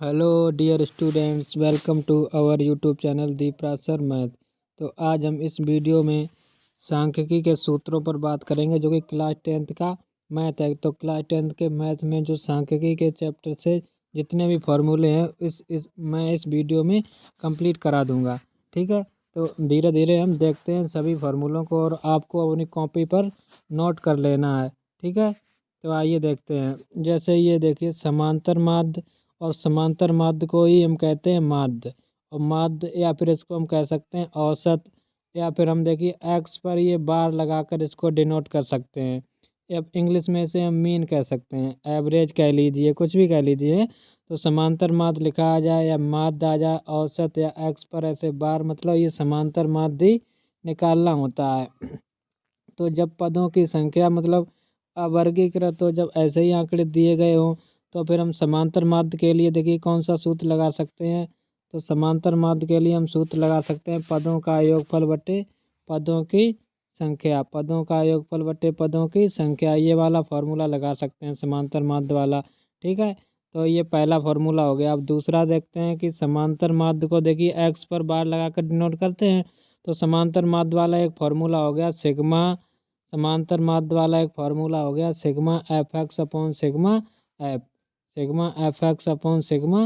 Hello dear students, welcome to our YouTube channel Deepraj sir math. तो आज हम इस वीडियो में सांख्यिकी के सूत्रों पर बात करेंगे जो कि क्लास 10th का मैथ है। तो क्लास 10th के मैथ में जो सांख्यिकी के चैप्टर से जितने भी फॉर्मूले हैं मैं इस वीडियो में कंप्लीट करा दूंगा। ठीक है, तो धीरे धीरे हम देखते हैं सभी फार्मूलों को और आपको अपनी कॉपी पर नोट कर लेना है। ठीक है, तो आइए देखते हैं। जैसे ये देखिए, समांतर माध्य और समांतर माध्य को ही हम कहते हैं माध्य, और माध्य या फिर इसको हम कह सकते हैं औसत, या फिर हम देखिए एक्स पर ये बार लगाकर इसको डिनोट कर सकते हैं, या इंग्लिश में इसे हम मीन कह सकते हैं, एवरेज कह लीजिए, कुछ भी कह लीजिए। तो समांतर माध्य लिखा आ जाए या माध्य आ जाए, औसत या एक्स पर ऐसे बार, मतलब ये समांतर माध्य ही निकालना होता है। तो जब पदों की संख्या मतलब अवर्गीकृत हो, जब ऐसे ही आंकड़े दिए गए हों, तो फिर हम समांतर माध्य के लिए देखिए कौन सा सूत्र लगा सकते हैं। तो समांतर माध्य के लिए हम सूत्र लगा सकते हैं पदों का योगफल बटे पदों की संख्या, पदों का योगफल बटे पदों की संख्या, ये वाला फॉर्मूला लगा सकते हैं समांतर माध्य वाला। ठीक है, तो ये पहला फॉर्मूला हो गया। अब दूसरा देखते हैं कि समांतर माध्य को देखिए एक्स पर बार लगाकर डिनोट करते हैं। तो समांतर माध्य वाला एक फॉर्मूला हो गया सिग्मा, समांतर माध्य वाला एक फार्मूला हो गया sigma F x upon sigma F, sigma F x upon sigma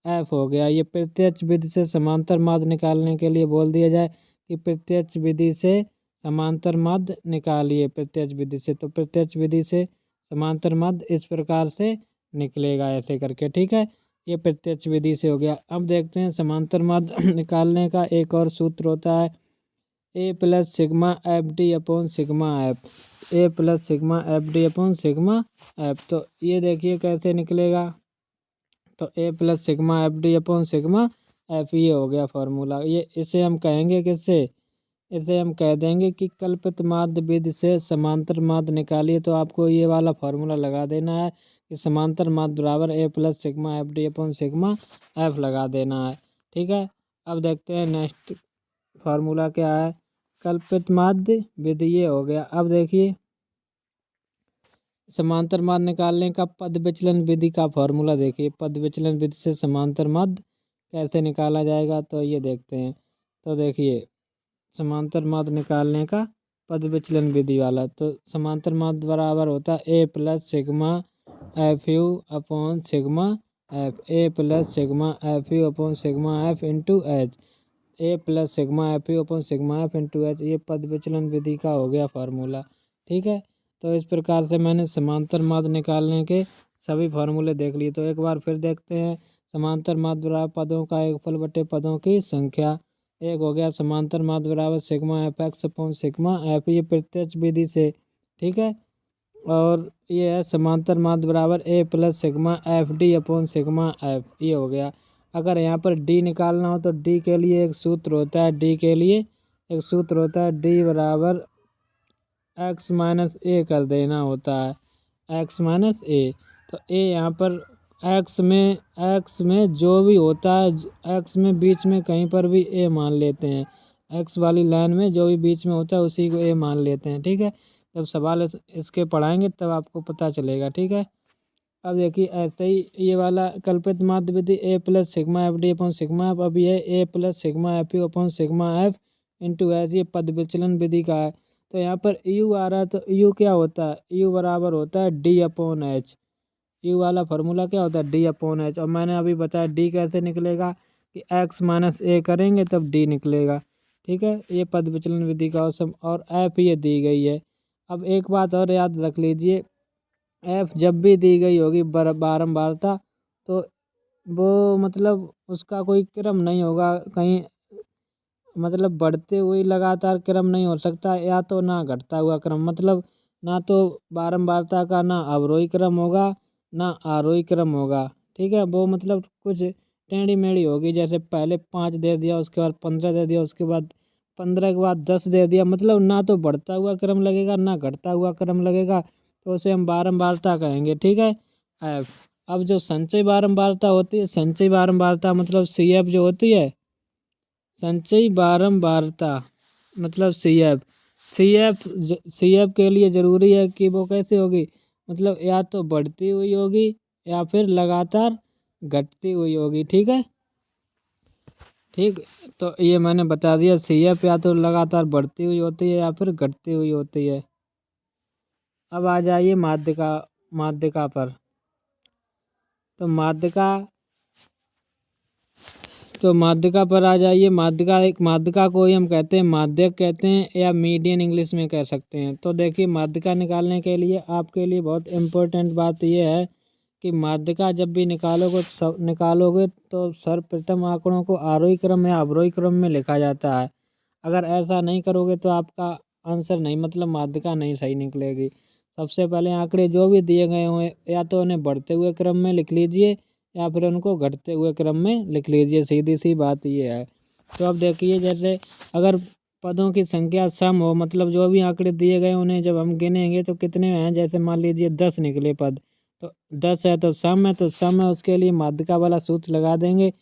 F हो गया। ये प्रत्यक्ष विधि से समांतर माध्य निकालने के लिए बोल दिया जाए कि प्रत्यक्ष विधि से समांतर माध्य निकालिए प्रत्यक्ष विधि से। तो प्रत्यक्ष विधि से समांतर माध्य इस प्रकार से निकलेगा ऐसे करके। ठीक है, ये प्रत्यक्ष विधि से हो गया। अब देखते हैं समांतर माध्य निकालने का एक और सूत्र होता है A plus sigma F D upon sigma F, A plus sigma F D upon sigma F. तो ये देखिए कैसे निकलेगा। तो A plus sigma F D upon sigma F, ये हो गया फॉर्मूला। ये इसे हम कहेंगे किससे, इसे हम कह देंगे कि कल्पित माध्य विधि से समांतर माध्य निकालिए। तो आपको ये वाला फॉर्मूला लगा देना है कि समांतर माध्य बराबर A plus sigma F D upon sigma F लगा देना है। ठीक है, अब देखते हैं नेक्स्ट फार्मूला क्या है। कल्पित माध्य विधि ये हो गया। अब देखिए समांतर माध्य निकालने का पद विचलन विधि का फॉर्मूला देखिए, पद विचलन विधि से समांतर माध्य कैसे निकाला जाएगा, तो ये देखते हैं। तो देखिए समांतर माध्य निकालने का पद विचलन विधि वाला, तो समांतर माध्य बराबर होता है A plus sigma F U upon sigma F, A plus sigma F U upon sigma F into H, A plus sigma F U upon sigma F into H. ये पद विचलन विधि का हो गया फार्मूला। ठीक है, तो इस प्रकार से मैंने समांतर माध्य निकालने के सभी फार्मूले देख लिए। तो एक बार फिर देखते हैं। समांतर माध्य बराबर पदों का योगफल बटे पदों की संख्या, एक हो गया समांतर माध्य बराबर sigma F x upon sigma F, ये प्रत्यक्ष विधि से। ठीक है, और ये है समांतर माध्य बराबर A plus sigma F D upon sigma F, ये हो गया। अगर यहाँ पर डी निकालना हो तो डी के लिए एक सूत्र होता है, डी के लिए एक सूत्र होता है, डी बराबर एक्स माइनस ए कर देना होता है, एक्स माइनस ए। तो ए यहाँ पर एक्स में जो भी होता है, एक्स में बीच में कहीं पर भी ए मान लेते हैं, एक्स वाली लाइन में जो भी बीच में होता है उसी को ए मान लेते हैं। ठीक है, जब सवाल इसके पढ़ाएंगे तब आपको पता चलेगा। ठीक है, अब देखिए ऐसे ही ये वाला कल्पित माध्य विधि A plus sigma F D upon sigma F, अब ये A plus sigma F U upon sigma F into H, ये पद विचलन विधि का है। तो यहाँ पर यू आ रहा है, तो यू क्या होता है, यू बराबर होता है डी अपॉन एच। यू वाला फार्मूला क्या होता है, डी अपॉन एच। और मैंने अभी बताया डी कैसे निकलेगा कि एक्स माइनस ए करेंगे तब डी निकलेगा। ठीक है, ये पद विचलन विधि का औसम, और एफ ये दी गई है। अब एक बात और याद रख लीजिए, एफ जब भी दी गई होगी बारंबारता, तो वो मतलब उसका कोई क्रम नहीं होगा, कहीं मतलब बढ़ते हुए लगातार क्रम नहीं हो सकता, या तो ना घटता हुआ क्रम, मतलब ना तो बारंबारता का ना अवरोही क्रम होगा ना आरोही क्रम होगा। ठीक है, वो मतलब कुछ टेढ़ी मेढ़ी होगी, जैसे पहले 5 दे दिया, उसके बाद 15 दे दिया, उसके बाद 15 के बाद 10 दे दिया, मतलब ना तो बढ़ता हुआ क्रम लगेगा ना घटता हुआ क्रम लगेगा, तो उसे हम बारंबारता कहेंगे। ठीक है, एफ। अब जो संचयी बारंबारता होती है, संचयी बारंबारता मतलब सी एफ जो होती है, संचयी बारंबारता मतलब सी एफ के लिए ज़रूरी है कि वो कैसे होगी, मतलब या तो बढ़ती हुई होगी या फिर लगातार घटती हुई होगी। ठीक है, ठीक। तो ये मैंने बता दिया, CF या तो लगातार बढ़ती हुई होती है या फिर घटती हुई होती है। अब आ जाइए माध्यिका पर। तो माध्यिका पर आ जाइए। माध्यिका को ही हम कहते हैं माध्यक कहते हैं, या मीडियन इंग्लिश में कह सकते हैं। तो देखिए, माध्यिका निकालने के लिए आपके लिए बहुत इम्पोर्टेंट बात यह है कि माध्यिका जब भी निकालोगे तो सर्वप्रथम आंकड़ों को आरोही क्रम या अवरोही क्रम में लिखा जाता है। अगर ऐसा नहीं करोगे तो आपका आंसर नहीं, मतलब माध्यिका नहीं सही निकलेगी। सबसे पहले आंकड़े जो भी दिए गए हों या तो उन्हें बढ़ते हुए क्रम में लिख लीजिए या फिर उनको घटते हुए क्रम में लिख लीजिए, सीधी सी बात ये है। तो अब देखिए, जैसे अगर पदों की संख्या सम हो, मतलब जो भी आंकड़े दिए गए उन्हें जब हम गिनेंगे तो कितने हैं, जैसे मान लीजिए 10 निकले पद, तो 10 है तो सम है, उसके लिए माध्यिका वाला सूत्र लगा देंगे।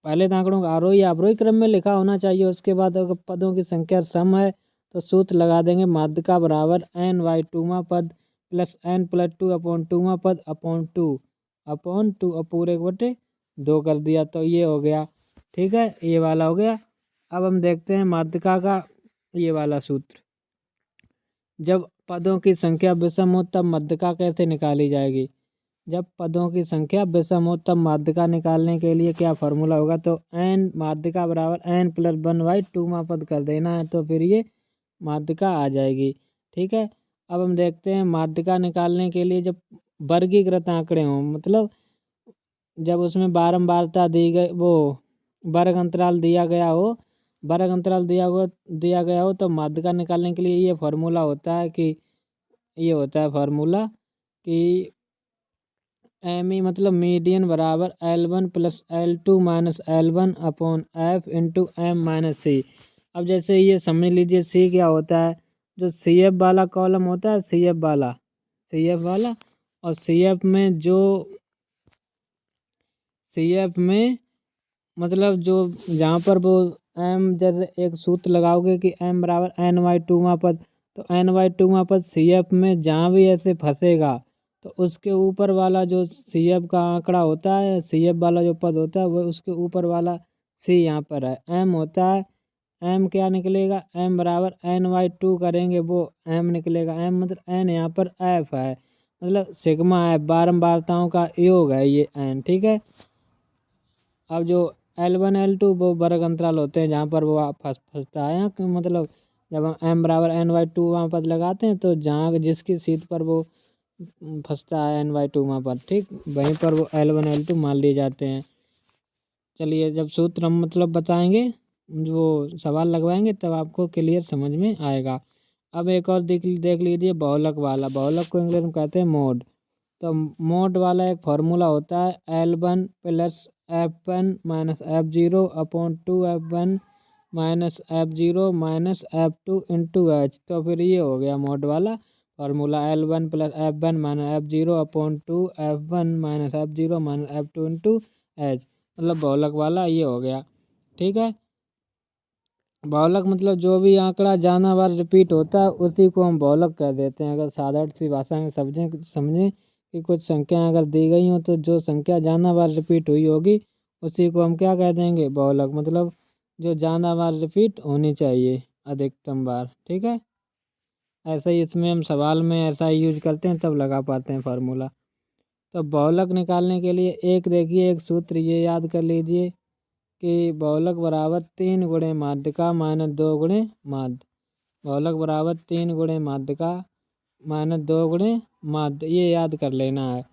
पहले तो आंकड़ों का आरोही या अवरोही क्रम में लिखा होना चाहिए। उसके बाद अगर पदों की संख्या सम है तो सूत्र लगा देंगे माध्यिका बराबर n/2वां पद प्लस n+2/2वां पद अपॉन 2 और पूरे 2 कर दिया, तो ये हो गया। ठीक है, ये वाला हो गया। अब हम देखते हैं माध्यिका का ये वाला सूत्र। जब पदों की संख्या विषम हो तब माध्यिका कैसे निकाली जाएगी। जब पदों की संख्या विषम हो तब माध्यिका निकालने के लिए क्या फार्मूला होगा, तो n माध्यिका बराबर n+1/2वां पद कर देना है, तो फिर ये माध्यिका आ जाएगी। ठीक है, अब हम देखते हैं माध्यिका निकालने के लिए जब वर्गीकृत आंकड़े हों, मतलब जब उसमें बारंबारता दी गई, वो वर्ग अंतराल दिया गया हो, तो माध्यिका निकालने के लिए ये फार्मूला होता है कि ME मतलब मीडियन बराबर L1 + L2 - L1 upon F into M-C। अब जैसे ये समझ लीजिए C क्या होता है, जो CF वाला कॉलम होता है, CF वाला और CF में मतलब जो जहाँ पर वो M, जैसे एक सूत्र लगाओगे कि M बराबर n/2वां पद, तो n/2वां पद CF में जहाँ भी ऐसे फंसेगा तो उसके ऊपर वाला जो CF का आंकड़ा होता है, CF वाला जो पद होता है, वो उसके ऊपर वाला C यहाँ पर है, M होता है। M क्या निकलेगा, M बराबर n/2 करेंगे वो M निकलेगा। M मतलब n यहाँ पर F है, मतलब सिग्मा F, बारंबारताओं का योग है ये n। ठीक है, अब जो L1 L2 वो वर्ग अंतराल होते हैं जहाँ पर वो फंसता है, मतलब जब हम M बराबर n/2 वहाँ पर लगाते हैं तो जहाँ जिसकी सीट पर वो फंसता है n/2 वहाँ पर, ठीक, वहीं पर वो L1 L2 मान लिए जाते हैं। चलिए, जब सूत्र हम मतलब बताएंगे, जो सवाल लगवाएंगे, तब आपको क्लियर समझ में आएगा। अब एक और देख लीजिए बहुलक वाला। बहुलक को इंग्लिश में कहते हैं मोड। तो मोड वाला एक फार्मूला होता है L1 + F1 - F0 upon 2F1 - F0 - F2 into H। तो फिर ये हो गया मोड वाला formula, L1 + F1 - F0 upon 2F1 - F0 - F2 into H, मतलब बहुलक वाला ये हो गया। ठीक है, बहुलक मतलब जो भी आंकड़ा ज्यादा बार रिपीट होता है उसी को हम बहुलक कह देते हैं। अगर साधारण सी भाषा में समझें कि कुछ संख्याएं अगर दी गई हों तो जो संख्या ज्यादा बार रिपीट हुई होगी उसी को हम क्या कह देंगे, बहुलक, मतलब जो ज्यादा बार रिपीट होनी चाहिए, अधिकतम बार। ठीक है, ऐसा ही इसमें हम सवाल में ऐसा यूज करते हैं तब लगा पाते हैं फार्मूला। तो बहुलक निकालने के लिए एक सूत्र ये याद कर लीजिए कि बहुलक बराबर 3 गुणे माध्यिका - 2 गुणे माध्य। बहुलक बराबर 3 गुणे माध्यिका - 2 गुणे माध्य, ये याद कर लेना है।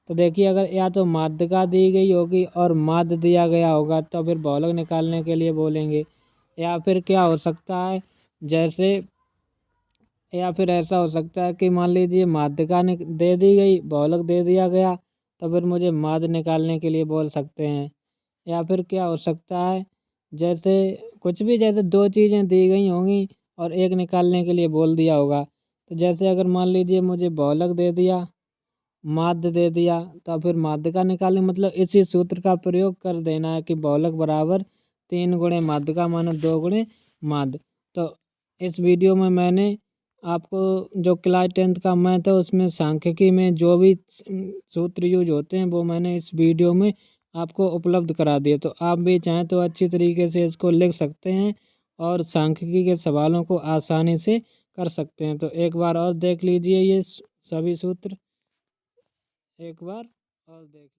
तो देखिए, अगर या तो माध्यिका दी गई होगी और माध्य दिया गया होगा तो फिर बहुलक निकालने के लिए बोलेंगे, या फिर क्या हो सकता है, जैसे या फिर ऐसा हो सकता है कि मान लीजिए माध्यिका दे दी गई, बहुलक दे दिया गया, तो फिर मुझे माध्य निकालने के लिए बोल सकते हैं। या फिर क्या हो सकता है, जैसे कुछ भी, जैसे 2 चीज़ें दी गई होंगी और एक निकालने के लिए बोल दिया होगा। तो जैसे अगर मान लीजिए मुझे बहुलक दे दिया, माध्य दे दिया, तो फिर माध्यिका निकालने, मतलब इसी सूत्र का प्रयोग कर देना है कि बहुलक बराबर 3 गुणे माध्यिका - 2 गुणे माध्य। तो इस वीडियो में मैंने आपको जो क्लास 10th का मैथ है उसमें सांख्यिकी में जो भी सूत्र यूज होते हैं वो मैंने इस वीडियो में आपको उपलब्ध करा दिए। तो आप भी चाहें तो अच्छी तरीके से इसको लिख सकते हैं और सांख्यिकी के सवालों को आसानी से कर सकते हैं। तो एक बार और देख लीजिए ये सभी सूत्र एक बार और देख